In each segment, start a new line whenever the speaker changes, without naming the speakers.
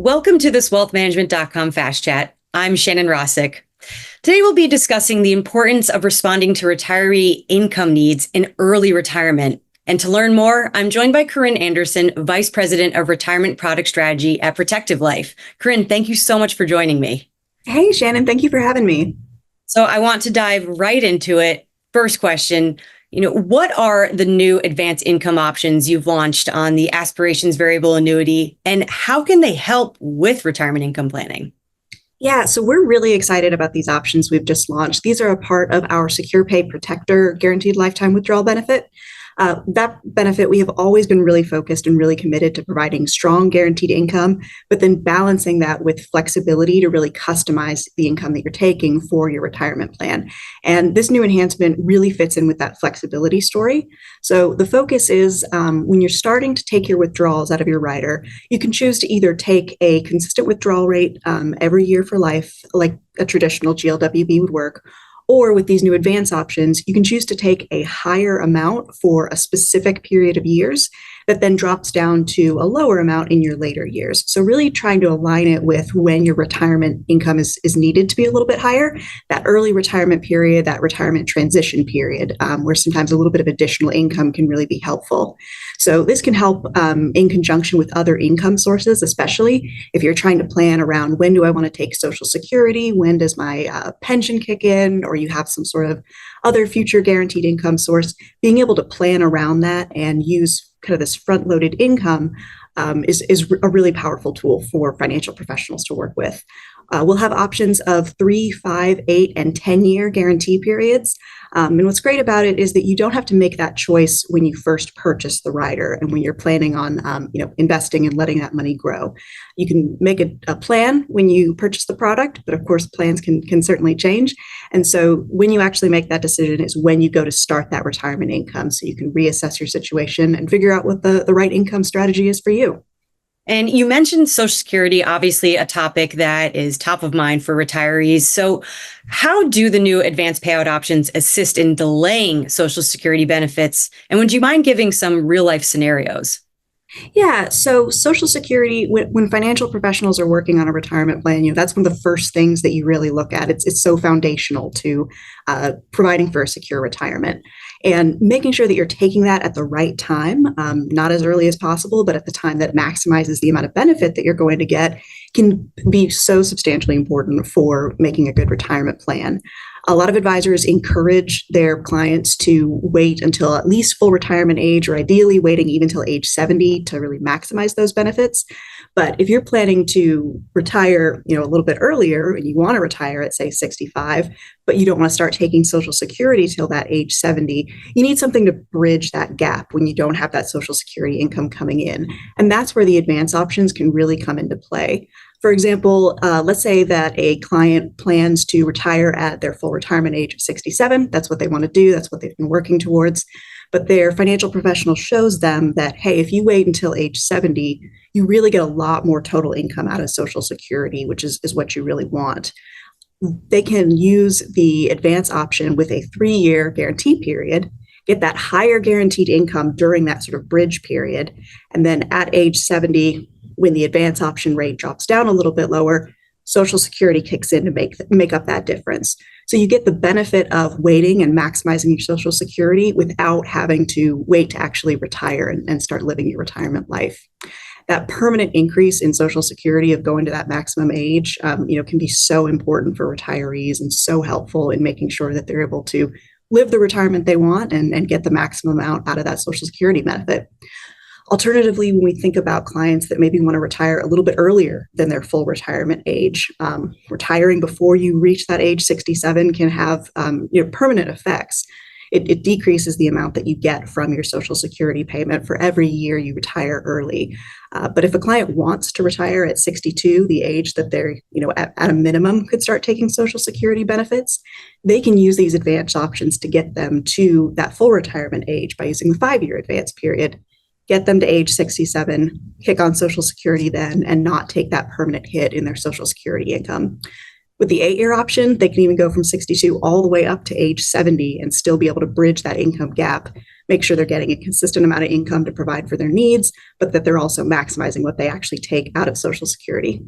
Welcome to this wealthmanagement.com Fast Chat. I'm Shannon Rossick. Today we'll be discussing the importance of responding to retiree income needs in early retirement. And to learn more, I'm joined by Corinne Anderson, Vice President of Retirement Product Strategy at Protective Life. Corinne, thank you so much for joining me.
Hey, Shannon, thank you for having me.
So I want to dive right into it. First question, what are the new advanced income options you've launched on the Aspirations variable annuity, and how can they help with retirement income planning?
Yeah, so we're really excited about these options we've just launched. These are a part of our SecurePay Protector guaranteed lifetime withdrawal benefit. That benefit, we have always been really focused and really committed to providing strong guaranteed income, but then balancing that with flexibility to really customize the income that you're taking for your retirement plan. And this new enhancement really fits in with that flexibility story. So the focus is when you're starting to take your withdrawals out of your rider, you can choose to either take a consistent withdrawal rate every year for life, like a traditional GLWB would work, or with these new advance options, you can choose to take a higher amount for a specific period of years that then drops down to a lower amount in your later years. So really trying to align it with when your retirement income is needed to be a little bit higher, that early retirement period, that retirement transition period, where sometimes a little bit of additional income can really be helpful. So this can help in conjunction with other income sources, especially if you're trying to plan around when do I want to take Social Security, when does my pension kick in, or you have some sort of other future guaranteed income source. Being able to plan around that and use kind of this front-loaded income is a really powerful tool for financial professionals to work with. We'll have options of 3, 5, 8, and 10-year guarantee periods. And what's great about it is that you don't have to make that choice when you first purchase the rider and when you're planning on investing and letting that money grow. You can make a plan when you purchase the product, but of course plans can certainly change. And so when you actually make that decision is when you go to start that retirement income, so you can reassess your situation and figure out what the right income strategy is for you.
And you mentioned Social Security, obviously a topic that is top of mind for retirees. So how do the new advanced payout options assist in delaying Social Security benefits? And would you mind giving some real life scenarios?
Yeah, so Social Security, when financial professionals are working on a retirement plan, that's one of the first things that you really look at. It's so foundational to providing for a secure retirement and making sure that you're taking that at the right time, not as early as possible, but at the time that maximizes the amount of benefit that you're going to get can be so substantially important for making a good retirement plan. A lot of advisors encourage their clients to wait until at least full retirement age, or ideally waiting even till age 70 to really maximize those benefits. But if you're planning to retire, a little bit earlier, and you want to retire at say 65, but you don't want to start taking Social Security till that age 70, you need something to bridge that gap when you don't have that Social Security income coming in. And that's where the advance options can really come into play. For example, let's say that a client plans to retire at their full retirement age of 67. That's what they want to do. That's what they've been working towards. But their financial professional shows them that, hey, if you wait until age 70, you really get a lot more total income out of Social Security, which is what you really want. They can use the advance option with a 3-year guarantee period, get that higher guaranteed income during that sort of bridge period. And then at age 70, when the advance option rate drops down a little bit lower, Social Security kicks in to make up that difference. So you get the benefit of waiting and maximizing your Social Security without having to wait to actually retire and start living your retirement life. That permanent increase in Social Security of going to that maximum age, can be so important for retirees and so helpful in making sure that they're able to live the retirement they want and get the maximum amount out of that Social Security benefit. Alternatively, when we think about clients that maybe want to retire a little bit earlier than their full retirement age, retiring before you reach that age 67 can have permanent effects. It decreases the amount that you get from your Social Security payment for every year you retire early. But if a client wants to retire at 62, the age that they're at a minimum could start taking Social Security benefits, they can use these advance options to get them to that full retirement age by using the 5-year advance period. Get them to age 67, kick on Social Security then, and not take that permanent hit in their Social Security income. With the 8-year option, they can even go from 62 all the way up to age 70 and still be able to bridge that income gap, make sure they're getting a consistent amount of income to provide for their needs, but that they're also maximizing what they actually take out of Social Security.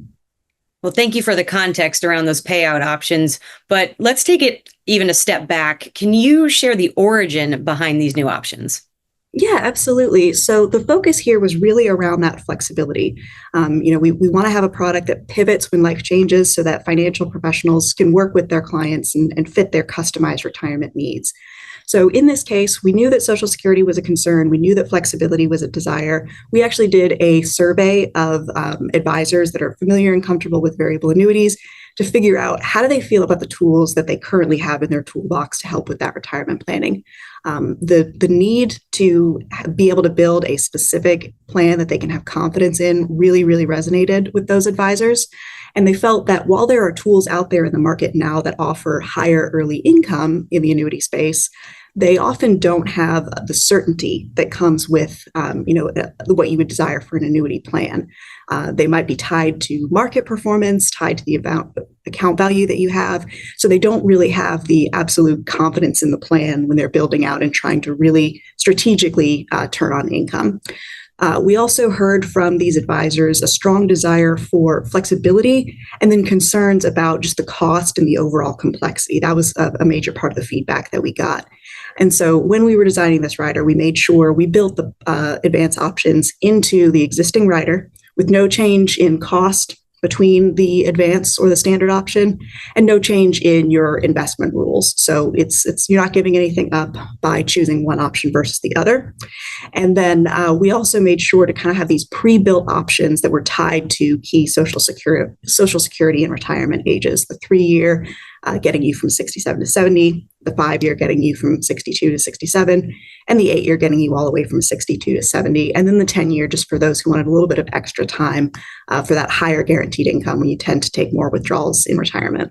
Well, thank you for the context around those payout options, but let's take it even a step back. Can you share the origin behind these new options?
Yeah, absolutely. So the focus here was really around that flexibility. We want to have a product that pivots when life changes so that financial professionals can work with their clients and fit their customized retirement needs. So in this case, we knew that Social Security was a concern. We knew that flexibility was a desire. We actually did a survey of advisors that are familiar and comfortable with variable annuities to figure out how do they feel about the tools that they currently have in their toolbox to help with that retirement planning. The need to be able to build a specific plan that they can have confidence in really, really resonated with those advisors. And they felt that while there are tools out there in the market now that offer higher early income in the annuity space, they often don't have the certainty that comes with, what you would desire for an annuity plan. They might be tied to market performance, tied to the account value that you have. So they don't really have the absolute confidence in the plan when they're building out and trying to really strategically turn on income. We also heard from these advisors a strong desire for flexibility and then concerns about just the cost and the overall complexity. That was a major part of the feedback that we got. And so when we were designing this rider, we made sure we built the advance options into the existing rider with no change in cost between the advance or the standard option and no change in your investment rules. So it's you're not giving anything up by choosing one option versus the other. And then we also made sure to kind of have these pre-built options that were tied to key Social Security and retirement ages. The 3-year getting you from 67 to 70, the 5-year getting you from 62 to 67, and the 8-year getting you all the way from 62 to 70, and then the 10-year just for those who wanted a little bit of extra time for that higher guaranteed income when you tend to take more withdrawals in retirement.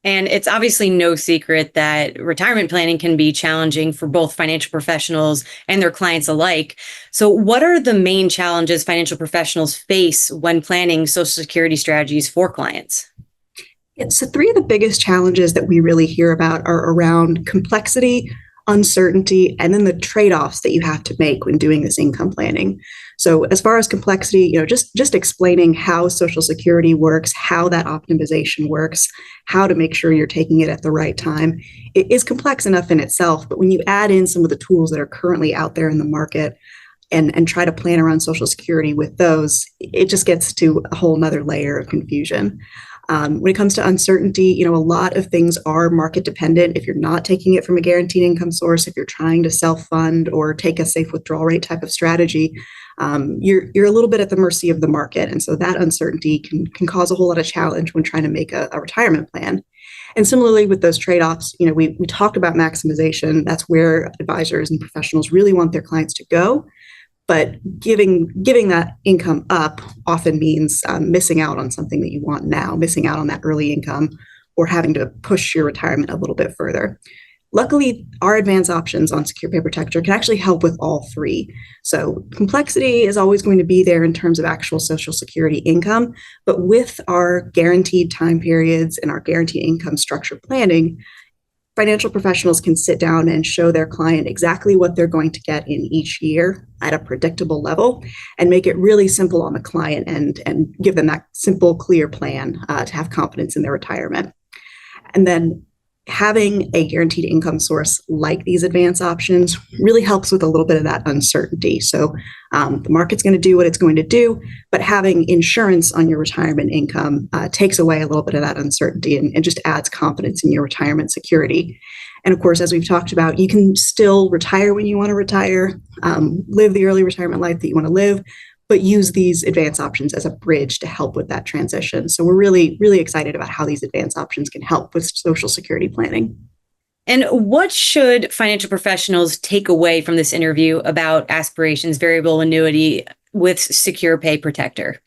And it's obviously no secret that retirement planning can be challenging for both financial professionals and their clients alike. So what are the main challenges financial professionals face when planning Social Security strategies for clients?
Yeah, so 3 of the biggest challenges that we really hear about are around complexity, uncertainty, and then the trade-offs that you have to make when doing this income planning. So as far as complexity, just explaining how Social Security works, how that optimization works, how to make sure you're taking it at the right time, it is complex enough in itself. But when you add in some of the tools that are currently out there in the market and try to plan around Social Security with those, it just gets to a whole nother layer of confusion. When it comes to uncertainty, a lot of things are market dependent. If you're not taking it from a guaranteed income source, if you're trying to self-fund or take a safe withdrawal rate type of strategy, you're a little bit at the mercy of the market. And so that uncertainty can cause a whole lot of challenge when trying to make a retirement plan. And similarly with those trade-offs, we talked about maximization. That's where advisors and professionals really want their clients to go. But giving that income up often means missing out on something that you want now, missing out on that early income, or having to push your retirement a little bit further. Luckily, our advanced options on SecurePay Protector can actually help with all 3. So complexity is always going to be there in terms of actual Social Security income, but with our guaranteed time periods and our guaranteed income structure planning, financial professionals can sit down and show their client exactly what they're going to get in each year at a predictable level and make it really simple on the client and give them that simple, clear plan to have confidence in their retirement. And then having a guaranteed income source like these advanced options really helps with a little bit of that uncertainty. So the market's going to do what it's going to do, but having insurance on your retirement income takes away a little bit of that uncertainty and just adds confidence in your retirement security. And of course, as we've talked about, you can still retire when you want to retire, live the early retirement life that you want to live, but use these advanced options as a bridge to help with that transition. So we're really, really excited about how these advanced options can help with Social Security planning.
And what should financial professionals take away from this interview about Aspirations variable annuity with SecurePay Protector?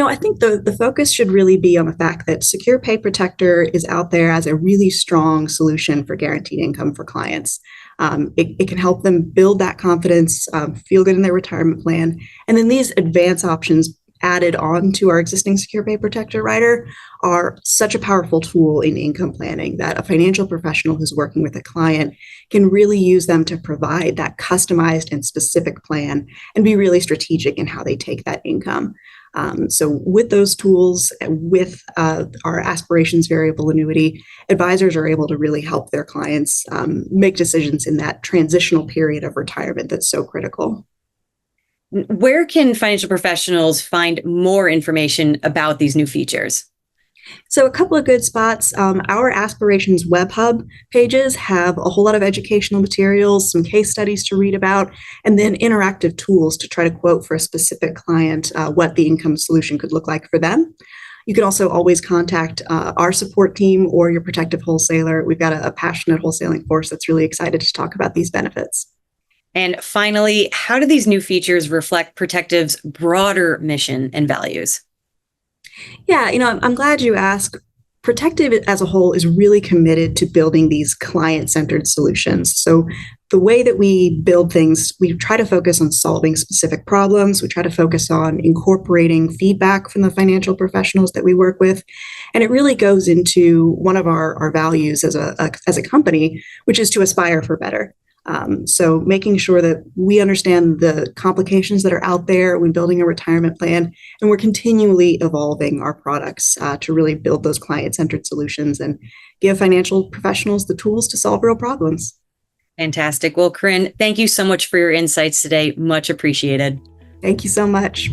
I think the focus should really be on the fact that SecurePay Protector is out there as a really strong solution for guaranteed income for clients. It can help them build that confidence, feel good in their retirement plan. And then these advanced options added on to our existing SecurePay Protector rider are such a powerful tool in income planning that a financial professional who's working with a client can really use them to provide that customized and specific plan and be really strategic in how they take that income. So with those tools, with our aspirations variable annuity, advisors are able to really help their clients make decisions in that transitional period of retirement that's so critical.
Where can financial professionals find more information about these new features?
So a couple of good spots. Our Aspirations Web Hub pages have a whole lot of educational materials, some case studies to read about, and then interactive tools to try to quote for a specific client what the income solution could look like for them. You can also always contact our support team or your Protective wholesaler. We've got a passionate wholesaling force that's really excited to talk about these benefits.
And finally, how do these new features reflect Protective's broader mission and values?
Yeah, I'm glad you asked. Protective as a whole is really committed to building these client-centered solutions. So the way that we build things, we try to focus on solving specific problems. We try to focus on incorporating feedback from the financial professionals that we work with. And it really goes into one of our values as a company, which is to aspire for better. So making sure that we understand the complications that are out there when building a retirement plan, and we're continually evolving our products to really build those client-centered solutions and give financial professionals the tools to solve real problems.
Fantastic. Well, Corinne, thank you so much for your insights today. Much appreciated.
Thank you so much.